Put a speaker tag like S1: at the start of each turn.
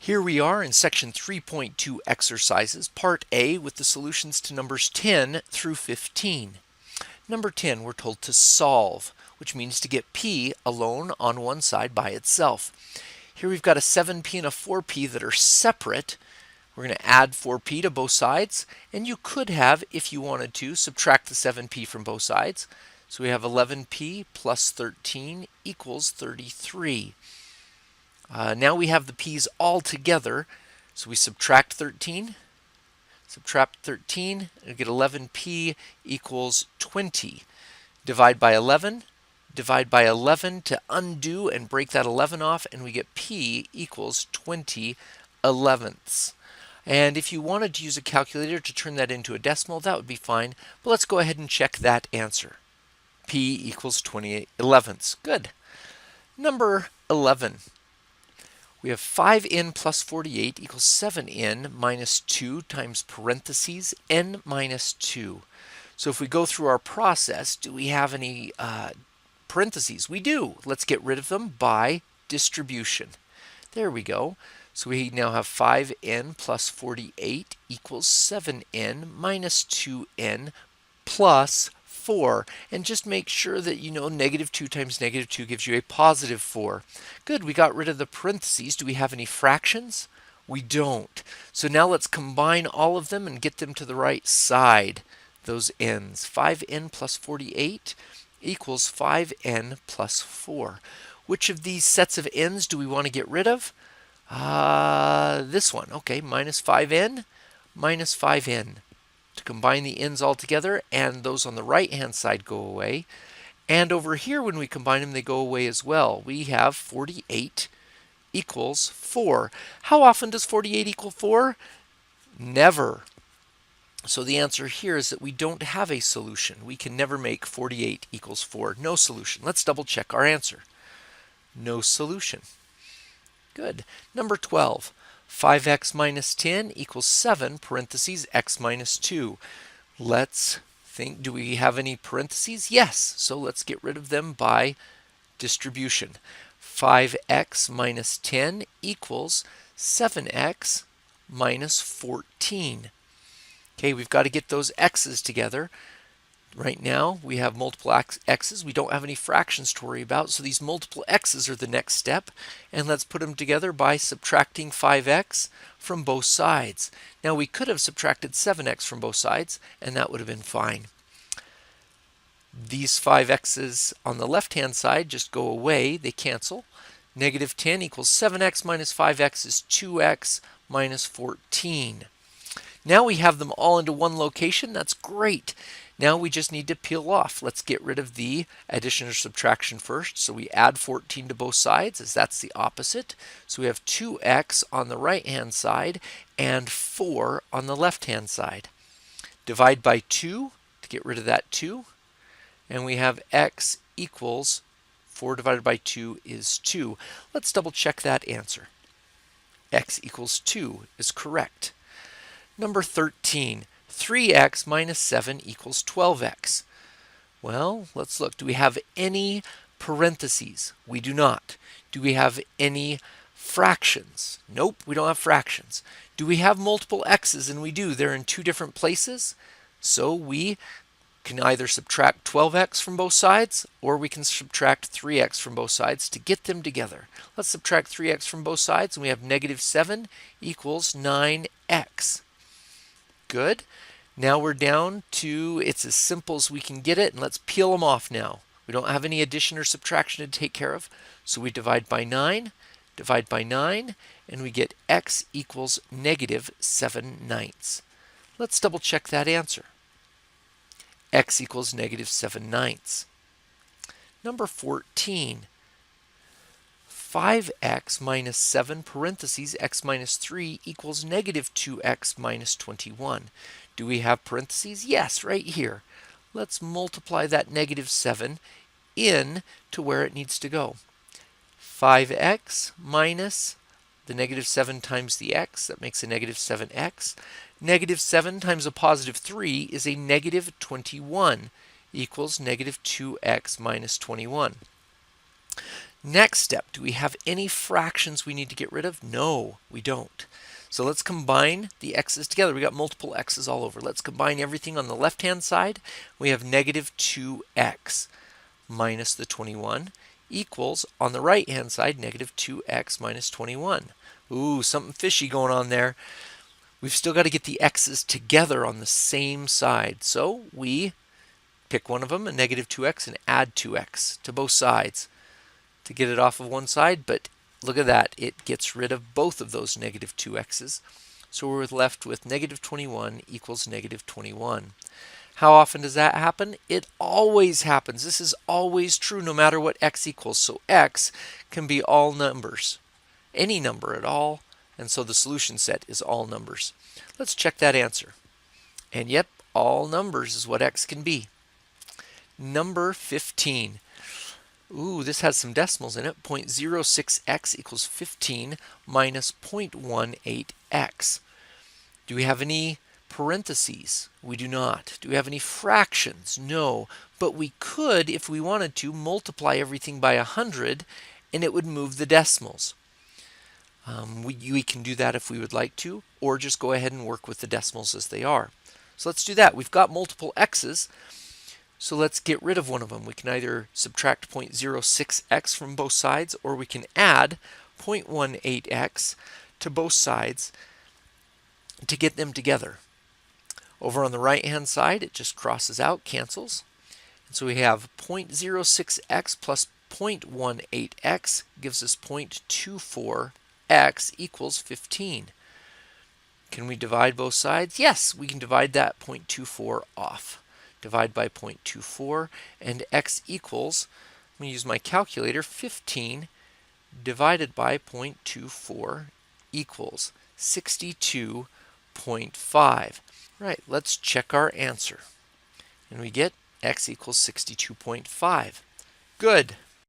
S1: Here we are in section 3.2 exercises, part A, with the solutions to numbers 10 through 15. Number 10, we're told to solve, which means to get p alone on one side by itself. Here we've got a 7p and a 4p that are separate. We're going to add 4p to both sides, and you could have, if you wanted to, subtract the 7p from both sides. So we have 11p plus 13 equals 33. Now we have the p's all together, so we subtract 13, and we get 11p equals 20. Divide by 11 to undo and break that 11 off, and we get p equals 20 elevenths. And if you wanted to use a calculator to turn that into a decimal, that would be fine, but let's go ahead and check that answer. P equals 20 elevenths. Good. Number 11. We have 5n plus 48 equals 7n minus 2 times parentheses n minus 2. So if we go through our process, do we have any parentheses? We do. Let's get rid of them by distribution. There we go. So we now have 5n plus 48 equals 7n minus 2n plus 4. And just make sure that you know negative 2 times negative 2 gives you a positive 4. Good, we got rid of the parentheses. Do we have any fractions? We don't. So now let's combine all of them and get them to the right side, those n's. 5n plus 48 equals 5n plus 4. Which of these sets of n's do we want to get rid of? This one. Okay, minus 5n, minus 5n. To combine the n's all together, and those on the right hand side go away. And over here, when we combine them, they go away as well. We have 48 equals 4. How often does 48 equal 4? Never. So the answer here is that we don't have a solution. We can never make 48 equals 4. No solution. Let's double check our answer. No solution. Good. Number 12. 5x minus 10 equals 7, parentheses, x minus 2. Let's think, do we have any parentheses? Yes, so let's get rid of them by distribution. 5x minus 10 equals 7x minus 14. Okay, we've got to get those x's together. Right now, we have multiple x's. We don't have any fractions to worry about, so these multiple x's are the next step. And let's put them together by subtracting 5x from both sides. Now, we could have subtracted 7x from both sides, and that would have been fine. These 5x's on the left-hand side just go away. They cancel. Negative 10 equals 7x minus 5x is 2x minus 14. Now we have them all into one location. That's great. Now we just need to peel off. Let's get rid of the addition or subtraction first. So we add 14 to both sides, as that's the opposite. So we have 2x on the right-hand side and 4 on the left-hand side. Divide by 2 to get rid of that 2. And we have x equals 4 divided by 2 is 2. Let's double check that answer. X equals 2 is correct. Number 13. 3x minus 7 equals 12x. Well, let's look. Do we have any parentheses? We do not. Do we have any fractions? Nope, we don't have fractions. Do we have multiple x's? And we do. They're in two different places. So we can either subtract 12x from both sides, or we can subtract 3x from both sides to get them together. Let's subtract 3x from both sides, and we have negative 7 equals 9x. Good. Now we're down to, it's as simple as we can get it, and let's peel them off now. We don't have any addition or subtraction to take care of, so we divide by 9, and we get x equals negative 7/9. Let's double check that answer. X equals negative 7/9. Number 14. 5x minus 7 parentheses x minus 3 equals negative 2x minus 21. Do we have parentheses? Yes, right here. Let's multiply that negative 7 in to where it needs to go. 5x minus the negative 7 times the x, that makes a negative 7x. Negative 7 times a positive 3 is a negative 21 equals negative 2x minus 21. Next step, do we have any fractions we need to get rid of? No, we don't. So let's combine the x's together. We got multiple x's all over. Let's combine everything on the left-hand side. We have negative 2x minus the 21 equals, on the right-hand side, negative 2x minus 21. Ooh, something fishy going on there. We've still got to get the x's together on the same side. So we pick one of them, a negative 2x, and add 2x to both sides to get it off of one side, but look at that. It gets rid of both of those negative 2x's. So we're left with negative 21 equals negative 21. How often does that happen? It always happens. This is always true no matter what x equals. So x can be all numbers, any number at all, and so the solution set is all numbers. Let's check that answer. And yep, all numbers is what x can be. Number 15. Ooh, this has some decimals in it. 0.06x equals 15 minus 0.18x. Do we have any parentheses? We do not. Do we have any fractions? No. But we could, if we wanted to, multiply everything by 100 and it would move the decimals. We can do that if we would like to, or just go ahead and work with the decimals as they are. So let's do that. We've got multiple x's. So let's get rid of one of them. We can either subtract 0.06x from both sides, or we can add 0.18x to both sides to get them together. Over on the right-hand side, it just crosses out, cancels. And so we have 0.06x plus 0.18x gives us 0.24x equals 15. Can we divide both sides? Yes, we can divide that 0.24 off. Divide by 0.24, and x equals, I'm going to use my calculator, 15 divided by 0.24 equals 62.5. Right, let's check our answer. And we get x equals 62.5. Good.